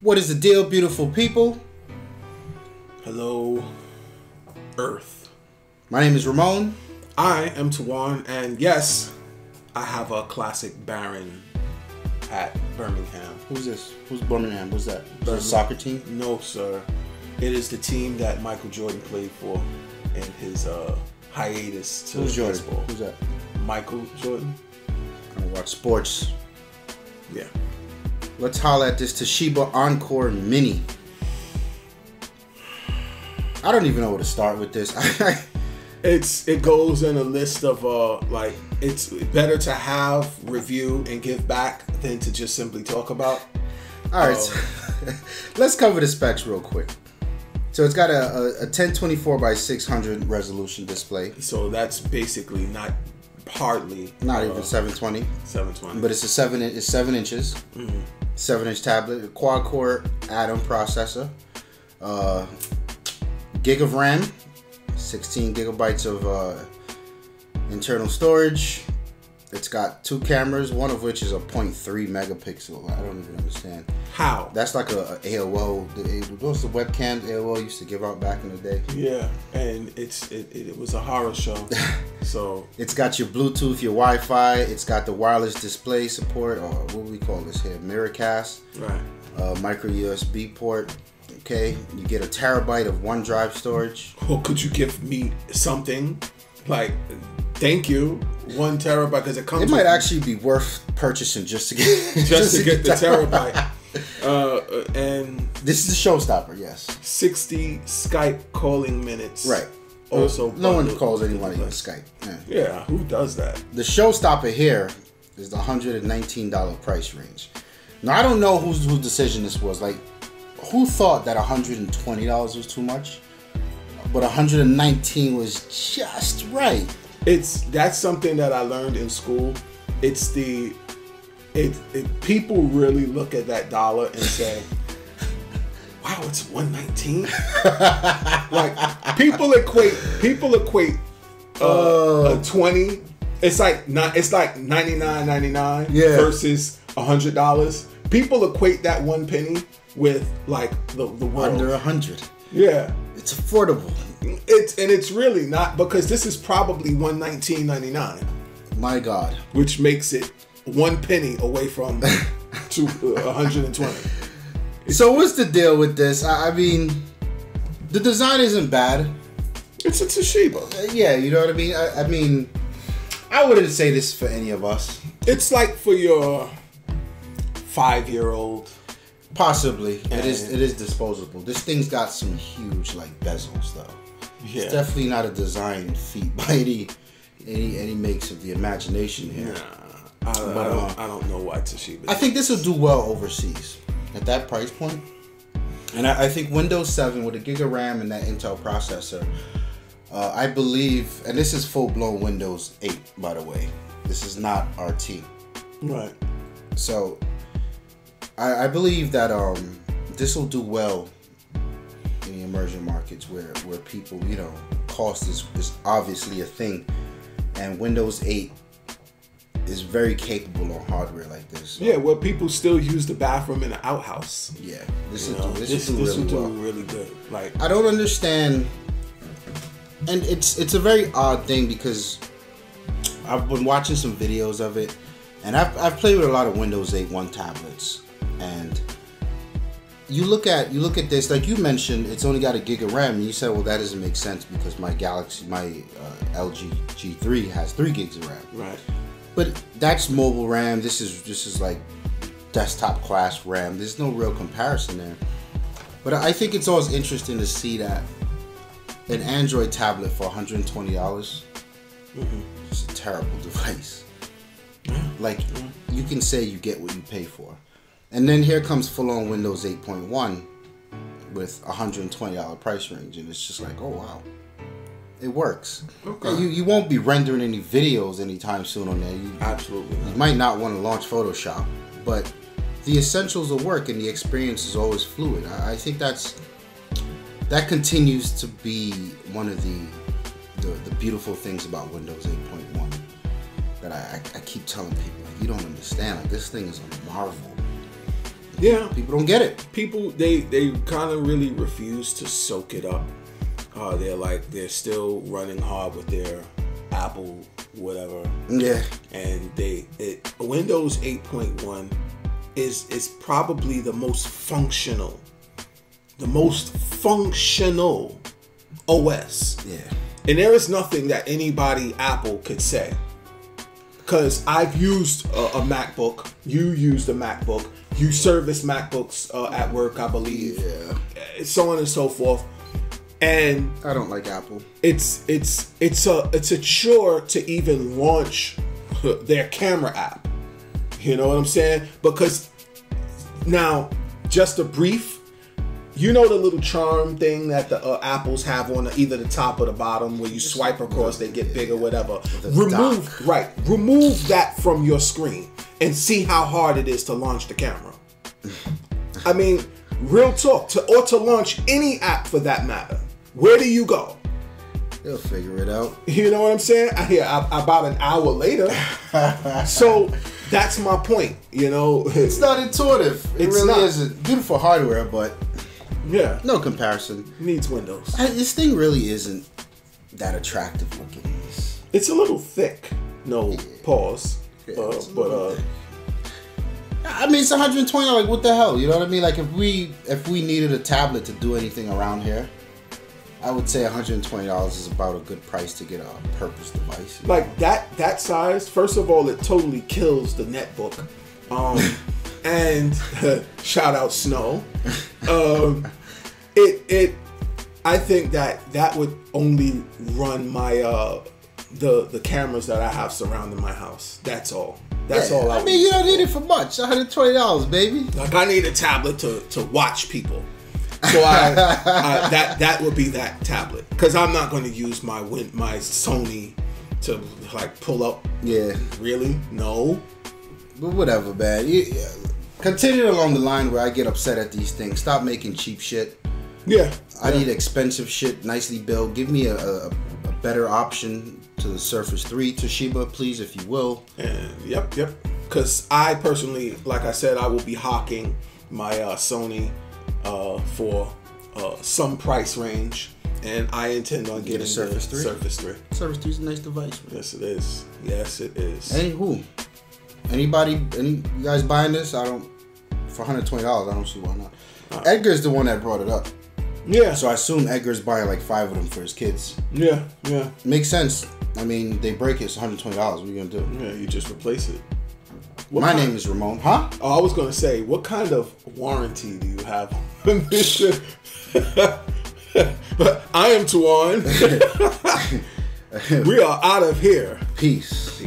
What is the deal, beautiful people? Hello, Earth. My name is Ramon. I am Tawan, and yes, I have a classic Baron at Birmingham. Who's this? Who's Birmingham? What's that? Is that a soccer team? No, sir. It is the team that Michael Jordan played for in his hiatus to Who's Jordan? baseball. Who's that? Michael Jordan. I don't watch sports. Yeah. Let's holler at this Toshiba Encore Mini. I don't even know where to start with this. It goes in a list of like, it's better to have, review, and give back than to just simply talk about. All right, so let's cover the specs real quick. So it's got a 1024 by 600 resolution display. So that's basically not even 720. 720. But it's 7 inches. Mm-hmm. 7-inch tablet, a quad-core Atom processor, gig of RAM, 16 gigabytes of internal storage. It's got 2 cameras, one of which is a 0.3 megapixel. I don't even understand. How? That's like a AOL. Those the webcams AOL used to give out back in the day. Yeah, and it was a horror show. So it's got your Bluetooth, your Wi-Fi. It's got the wireless display support, or what do we call this here? Miracast. Right. Micro USB port. Okay, you get a terabyte of OneDrive storage. Well, could you give me something like, thank you, 1 terabyte, because it comes. It might actually be worth purchasing just to get just to get the terabyte. And this is a showstopper, yes. 60 Skype calling minutes. Right. Also, no one calls anyone on Skype. Yeah, who does that? The showstopper here is the $119 price range. Now I don't know whose decision this was. Like, who thought that $120 was too much, but $119 was just right? That's something that I learned in school. It's people really look at that dollar and say, "Wow, it's $119." Like people equate a 20. It's like $99.99 versus $100. People equate that 1 penny with like the world. Under 100. Yeah, it's affordable. It's really not, because this is probably $119.99. My God, which makes it 1 penny away from to 120. So what's the deal with this? I mean, the design isn't bad. It's a Toshiba. Yeah, you know what I mean. I mean, I wouldn't say this for any of us. It's like for your 5-year-old. Possibly. It is disposable. This thing's got some huge like bezels though. Yeah. It's definitely not a design feat by any makes of the imagination here. Nah, I don't know why Toshiba. I think this will do well overseas at that price point. And I think Windows 7 with a gig of RAM and that Intel processor, I believe, and this is full-blown Windows 8, by the way. This is not RT. Right. So I believe that this will do well in the emerging markets where people, you know, cost is obviously a thing, and Windows 8 is very capable on hardware like this. So. Yeah, where people still use the bathroom in an outhouse. Yeah, this will do really good. Like, I don't understand, and it's a very odd thing because I've been watching some videos of it, and I've played with a lot of Windows 8 tablets. And you look at this, like you mentioned, it's only got a gig of RAM, and you said, well, that doesn't make sense because my LG G3 has 3 gigs of RAM. Right. But that's mobile RAM. This is like desktop class RAM. There's no real comparison there. But I think it's always interesting to see that an Android tablet for $120 is a terrible device. Like, you can say you get what you pay for. And then here comes full-on Windows 8.1 with $120 price range, and it's just like, oh wow, it works. Okay. You won't be rendering any videos anytime soon on there. Absolutely. You might not want to launch Photoshop, but the essentials will work, and the experience is always fluid. I think that continues to be one of the beautiful things about Windows 8.1 that I keep telling people, like, you don't understand. Like, this thing is a marvel. Yeah. People don't get it. People, they kind of really refuse to soak it up. They're still running hard with their Apple whatever. Yeah. And Windows 8.1 is probably the most functional OS. Yeah. And there is nothing that Apple could say. Because I've used a MacBook. You used a MacBook. You service MacBooks at work, I believe. Yeah. So on and so forth. And I don't like Apple. It's a chore to even launch their camera app. You know what I'm saying? Because now, just a brief, you know the little charm thing that the Apples have on either the top or the bottom where you swipe across, they get bigger, whatever. Remove that from your screen and see how hard it is to launch the camera. I mean, real talk, to launch any app for that matter. Where do you go? They'll figure it out. You know what I'm saying? About an hour later. So that's my point. You know, it's not intuitive. It really isn't. Beautiful hardware, but yeah, no comparison. Needs Windows. This thing really isn't that attractive looking. It's a little thick. No pause. Yeah, I mean, it's $120. Like, what the hell? You know what I mean? Like, if we needed a tablet to do anything around here, I would say $120 is about a good price to get a purpose device. Like that size. First of all, it totally kills the netbook. And shout out Snow. I think that would only run my the cameras that I have surrounding my house. That's all. That's all. I mean, you don't need it for much. $120, baby. Like, I need a tablet to watch people. So that would be that tablet, because I'm not going to use my Sony to like pull up. Yeah. Really? No. But whatever, man. Continue along the line where I get upset at these things. Stop making cheap shit. Yeah. I need expensive shit, nicely built. Give me a better option to the Surface 3 Toshiba, please, if you will. Yep. Because I personally, like I said, I will be hawking my Sony for some price range, and I intend on getting a Surface 3. Surface 3. Surface 3 is a nice device, man. Yes, it is. Yes, it is. Anywho, you guys buying this? For $120, I don't see why not. Edgar's the one that brought it up. Yeah. So I assume Edgar's buying like 5 of them for his kids. Yeah. Makes sense. I mean, they break it, it's $120. What are you gonna do? Yeah, you just replace it. My name is Ramon. Huh? Oh, I was gonna say, what kind of warranty do you have on this? I am Tuan. We are out of here. Peace.